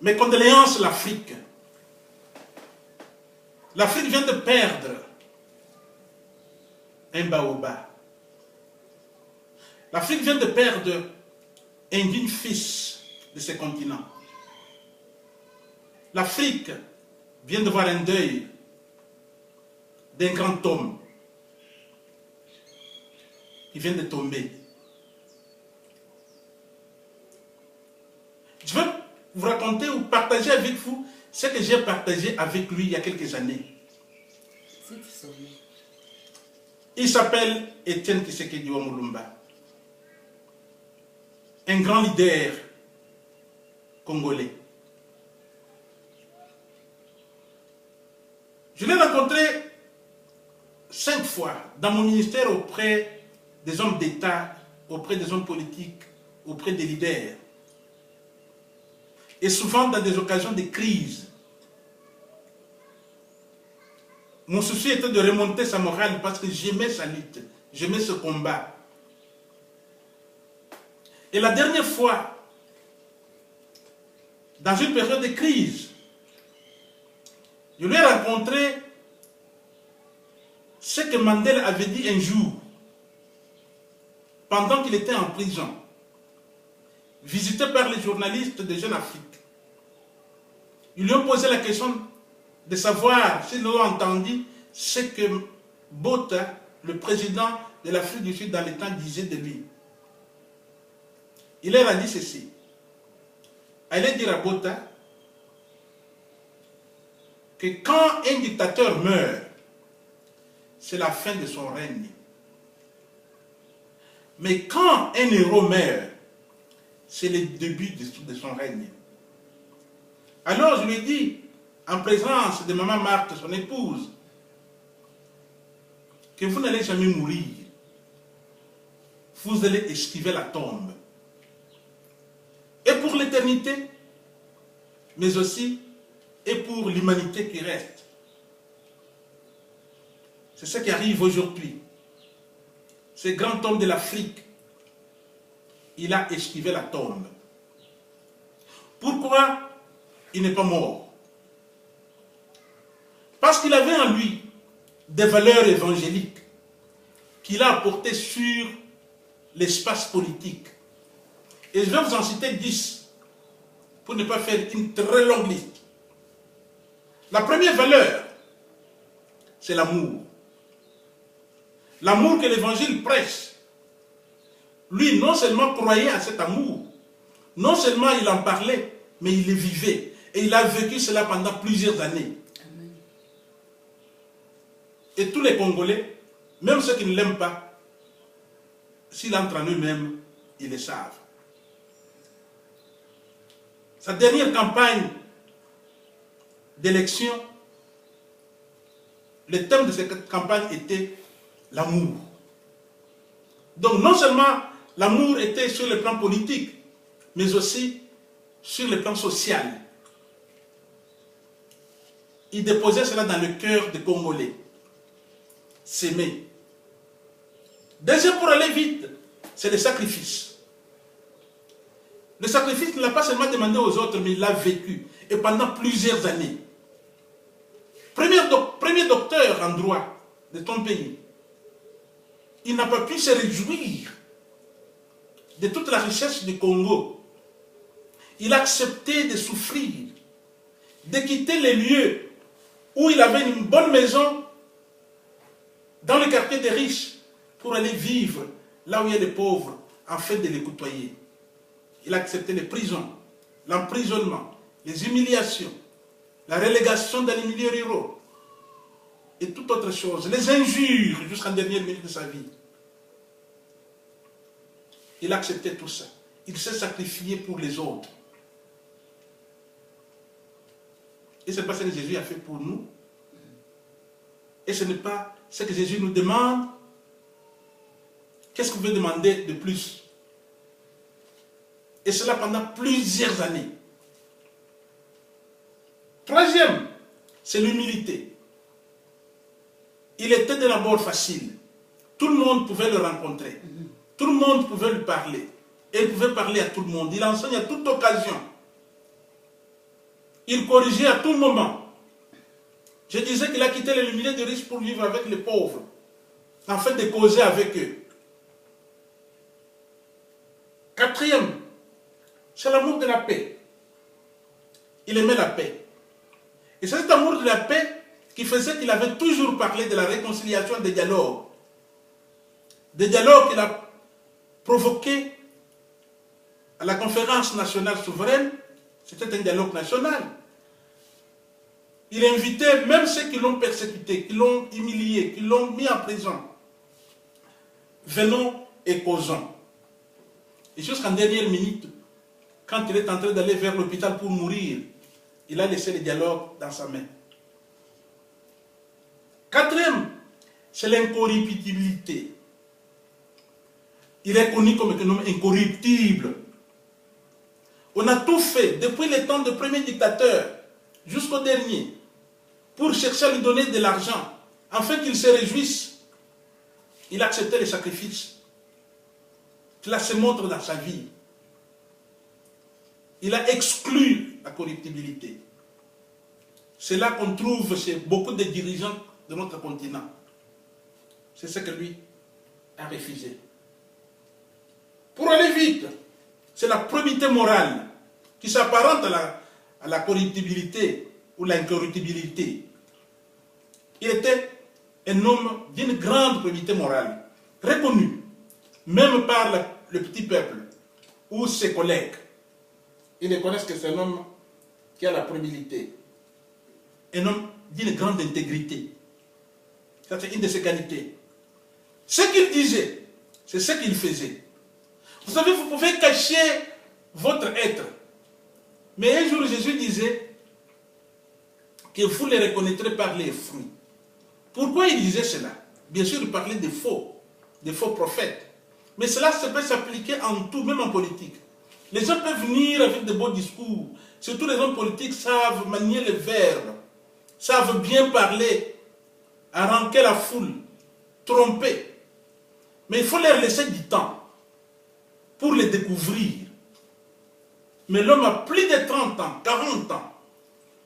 Mes condoléances, l'Afrique. L'Afrique vient de perdre un baobab. L'Afrique vient de perdre un digne fils de ce continent. L'Afrique vient de voir un deuil d'un grand homme qui vient de tomber. Je veux vous raconter ou partager avec vous ce que j'ai partagé avec lui il y a quelques années. Il s'appelle Étienne Tshisekedi Mulumba. Un grand leader congolais. Je l'ai rencontré 5 fois dans mon ministère auprès des hommes d'État, auprès des hommes politiques, auprès des leaders. Et souvent dans des occasions de crise. Mon souci était de remonter sa morale parce que j'aimais sa lutte, j'aimais ce combat. Et la dernière fois, dans une période de crise, je lui ai rencontré ce que Mandela avait dit un jour, pendant qu'il était en prison, visité par les journalistes de Jeune Afrique. Ils lui ont posé la question de savoir s'ils ont entendu ce que Botha, le président de l'Afrique du Sud dans le temps, disait de lui. Il leur a dit ceci. Allez dire à Botha que quand un dictateur meurt, c'est la fin de son règne. Mais quand un héros meurt, c'est le début de son règne. Alors je lui ai dit, en présence de maman Marthe, son épouse, que vous n'allez jamais mourir. Vous allez esquiver la tombe. Et pour l'éternité, mais aussi et pour l'humanité qui reste. C'est ce qui arrive aujourd'hui. Ce grand homme de l'Afrique, il a esquivé la tombe. Pourquoi il n'est pas mort? Parce qu'il avait en lui des valeurs évangéliques qu'il a apportées sur l'espace politique. Et je vais vous en citer 10 pour ne pas faire une très longue liste. La première valeur, c'est l'amour. L'amour que l'évangile prêche. Lui, non seulement croyait à cet amour, non seulement il en parlait, mais il le vivait. Et il a vécu cela pendant plusieurs années. Amen. Et tous les Congolais, même ceux qui ne l'aiment pas, s'ils entrent en eux-mêmes, ils le savent. Sa dernière campagne d'élection, le thème de cette campagne était l'amour. Donc non seulement l'amour était sur le plan politique, mais aussi sur le plan social. Il déposait cela dans le cœur des Congolais. S'aimer. Deuxième, pour aller vite, c'est le sacrifice. Le sacrifice, il ne l'a pas seulement demandé aux autres, mais il l'a vécu. Et pendant plusieurs années. Premier docteur en droit de ton pays. Il n'a pas pu se réjouir de toute la richesse du Congo. Il a accepté de souffrir, de quitter les lieux où il avait une bonne maison dans le quartier des riches pour aller vivre là où il y a des pauvres, afin de les côtoyer. Il a accepté les prisons, l'emprisonnement, les humiliations, la relégation dans les milieux ruraux et toute autre chose, les injures jusqu'en dernière minute de sa vie. Il a accepté tout ça. Il s'est sacrifié pour les autres. Et ce n'est pas ce que Jésus a fait pour nous. Et ce n'est pas ce que Jésus nous demande. Qu'est-ce que vous pouvez demander de plus? Et cela pendant plusieurs années. Troisième, c'est l'humilité. Il était de l'abord facile. Tout le monde pouvait le rencontrer. Tout le monde pouvait lui parler. Et il pouvait parler à tout le monde. Il enseigne à toute occasion. Il corrigeait à tout moment. Je disais qu'il a quitté les milliers de riches pour vivre avec les pauvres, afin de causer avec eux. Quatrième, c'est l'amour de la paix. Il aimait la paix. Et c'est cet amour de la paix qui faisait qu'il avait toujours parlé de la réconciliation, des dialogues. Des dialogues qu'il a provoqués à la conférence nationale souveraine. C'était un dialogue national. Il invitait même ceux qui l'ont persécuté, qui l'ont humilié, qui l'ont mis en prison. Venons et causons. Et jusqu'en dernière minute, quand il est en train d'aller vers l'hôpital pour mourir, il a laissé le dialogue dans sa main. Quatrième, c'est l'incorruptibilité. Il est connu comme un homme incorruptible. On a tout fait, depuis les temps du premier dictateur jusqu'au dernier, pour chercher à lui donner de l'argent, afin qu'il se réjouisse. Il a accepté les sacrifices. Cela se montre dans sa vie. Il a exclu la corruptibilité. C'est là qu'on trouve chez beaucoup de dirigeants de notre continent. C'est ce que lui a refusé. Pour aller vite, c'est la probité morale qui s'apparente à la corruptibilité ou l'incorruptibilité. Il était un homme d'une grande probité morale, reconnu, même par le petit peuple ou ses collègues. Ils ne connaissent que c'est un homme qui a la probité. Un homme d'une grande intégrité. Ça, c'est une de ses qualités. Ce qu'il disait, c'est ce qu'il faisait. Vous savez, vous pouvez cacher votre être. Mais un jour, Jésus disait que vous les reconnaîtrez par les fruits. Pourquoi il disait cela? Bien sûr, il parlait des faux prophètes. Mais cela peut s'appliquer en tout, même en politique. Les gens peuvent venir avec de beaux discours. Surtout les hommes politiques savent manier les verbes, savent bien parler, arranquer la foule, tromper. Mais il faut leur laisser du temps pour les découvrir. Mais l'homme a plus de 30 ans, 40 ans,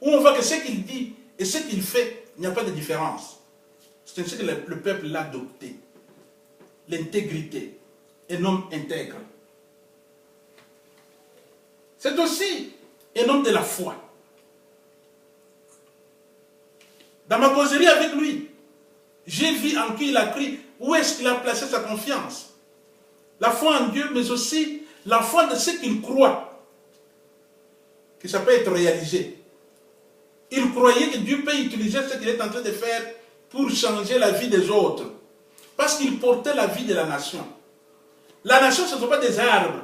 où on voit que ce qu'il dit et ce qu'il fait, il n'y a pas de différence. C'est ainsi que le peuple l'a adopté. L'intégrité, un homme intègre. C'est aussi un homme de la foi. Dans ma causerie avec lui, j'ai vu en qui il a cru, où est-ce qu'il a placé sa confiance. La foi en Dieu, mais aussi la foi de ce qu'il croit, que ça peut être réalisé. Il croyait que Dieu peut utiliser ce qu'il est en train de faire pour changer la vie des autres. Parce qu'il portait la vie de la nation. La nation, ce ne sont pas des arbres,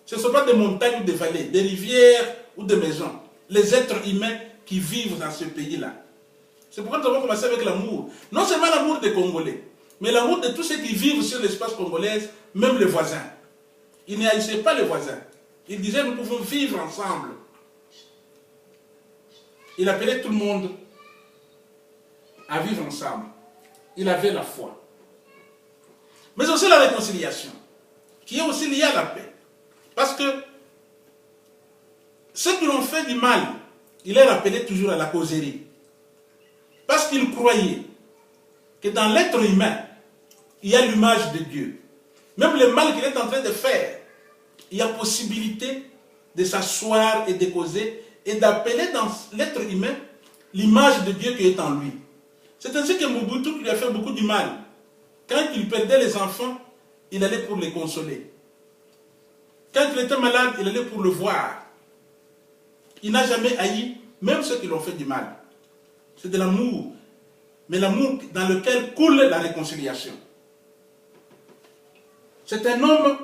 ce ne sont pas des montagnes ou des vallées, des rivières ou des maisons. Les êtres humains qui vivent dans ce pays-là. C'est pourquoi nous avons commencé avec l'amour. Non seulement l'amour des Congolais, mais l'amour de tous ceux qui vivent sur l'espace congolais, même les voisins. Il n'y haïssait pas les voisins. Il disait nous pouvons vivre ensemble. Il appelait tout le monde à vivre ensemble. Il avait la foi. Mais aussi la réconciliation, qui est aussi liée à la paix. Parce que ceux qui l'ont fait du mal, il les rappelait toujours à la causerie. Parce qu'il croyait que dans l'être humain, il y a l'image de Dieu. Même le mal qu'il est en train de faire, il y a possibilité de s'asseoir et de causer et d'appeler dans l'être humain l'image de Dieu qui est en lui. C'est ainsi que Mobutu lui a fait beaucoup du mal. Quand il perdait les enfants, il allait pour les consoler. Quand il était malade, il allait pour le voir. Il n'a jamais haï, même ceux qui l'ont fait du mal. C'est de l'amour, mais l'amour dans lequel coule la réconciliation. C'est un homme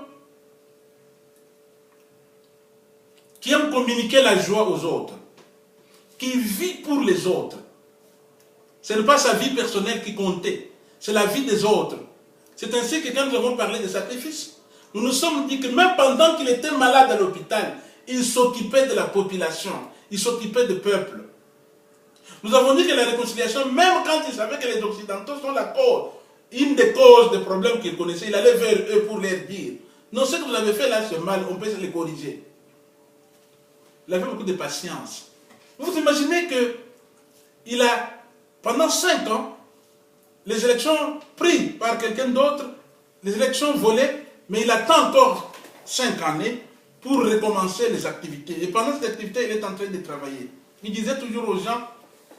qui aime communiquer la joie aux autres, qui vit pour les autres. Ce n'est pas sa vie personnelle qui comptait, c'est la vie des autres. C'est ainsi que quand nous avons parlé de sacrifice, nous nous sommes dit que même pendant qu'il était malade à l'hôpital, il s'occupait de la population, il s'occupait du peuple. Nous avons dit que la réconciliation, même quand il savait que les Occidentaux sont la cause, une des causes des problèmes qu'il connaissait, il allait vers eux pour leur dire, non, ce que vous avez fait là, c'est mal, on peut les corriger. Il avait beaucoup de patience. Vous imaginez qu'il a, pendant 5 ans, les élections prises par quelqu'un d'autre, les élections volées, mais il attend encore 5 années pour recommencer les activités. Et pendant cette activité, il est en train de travailler. Il disait toujours aux gens,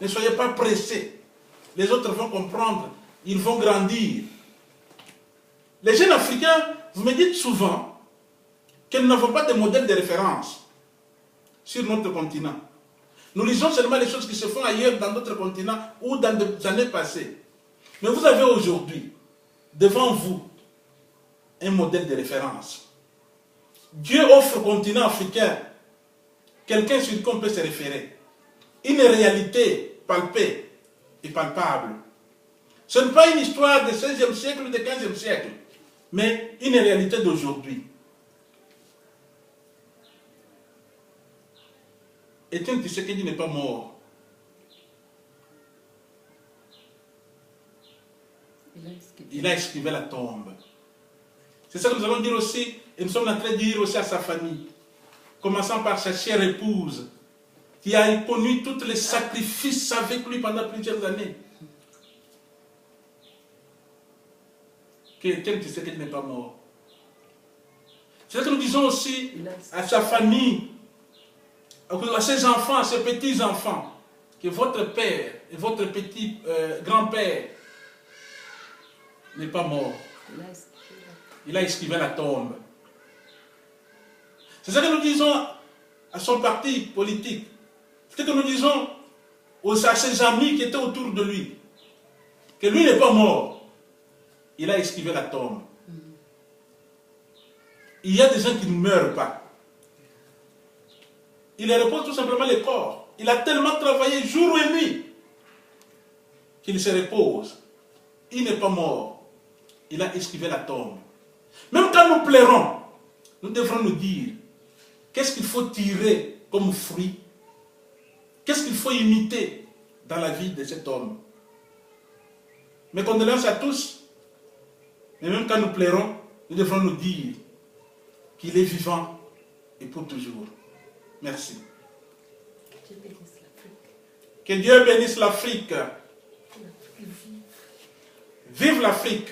ne soyez pas pressés. Les autres vont comprendre, ils vont grandir. Les jeunes Africains, vous me dites souvent que nous n'avons pas de modèle de référence sur notre continent. Nous lisons seulement les choses qui se font ailleurs dans d'autres continents ou dans des années passées. Mais vous avez aujourd'hui, devant vous, un modèle de référence. Dieu offre au continent africain quelqu'un sur qui on peut se référer. Une réalité palpée et palpable. Ce n'est pas une histoire du XVIe siècle ou du XVe siècle, mais une réalité d'aujourd'hui. Étienne Tshisekedi n'est pas mort. Il a esquivé la tombe. C'est ça que nous allons dire aussi, et nous sommes en train de dire aussi à sa famille, commençant par sa chère épouse, qui a connu tous les sacrifices avec lui pendant plusieurs années. Que Étienne Tshisekedi n'est pas mort. C'est ça que nous disons aussi à sa famille, à ses enfants, à ses petits-enfants, que votre père et votre petit grand-père n'est pas mort. Il a esquivé la tombe. C'est ça que nous disons à son parti politique. C'est ce que nous disons à ses amis qui étaient autour de lui. Que lui n'est pas mort. Il a esquivé la tombe. Il y a des gens qui ne meurent pas. Il leur repose tout simplement le corps. Il a tellement travaillé jour et nuit qu'il se repose. Il n'est pas mort. Il a esquivé la tombe. Même quand nous pleurons, nous devrons nous dire qu'est-ce qu'il faut tirer comme fruit. Qu'est-ce qu'il faut imiter dans la vie de cet homme. Mes condoléances à tous. Mais même quand nous pleurons, nous devrons nous dire qu'il est vivant et pour toujours. Merci. Que Dieu bénisse l'Afrique. Vive l'Afrique.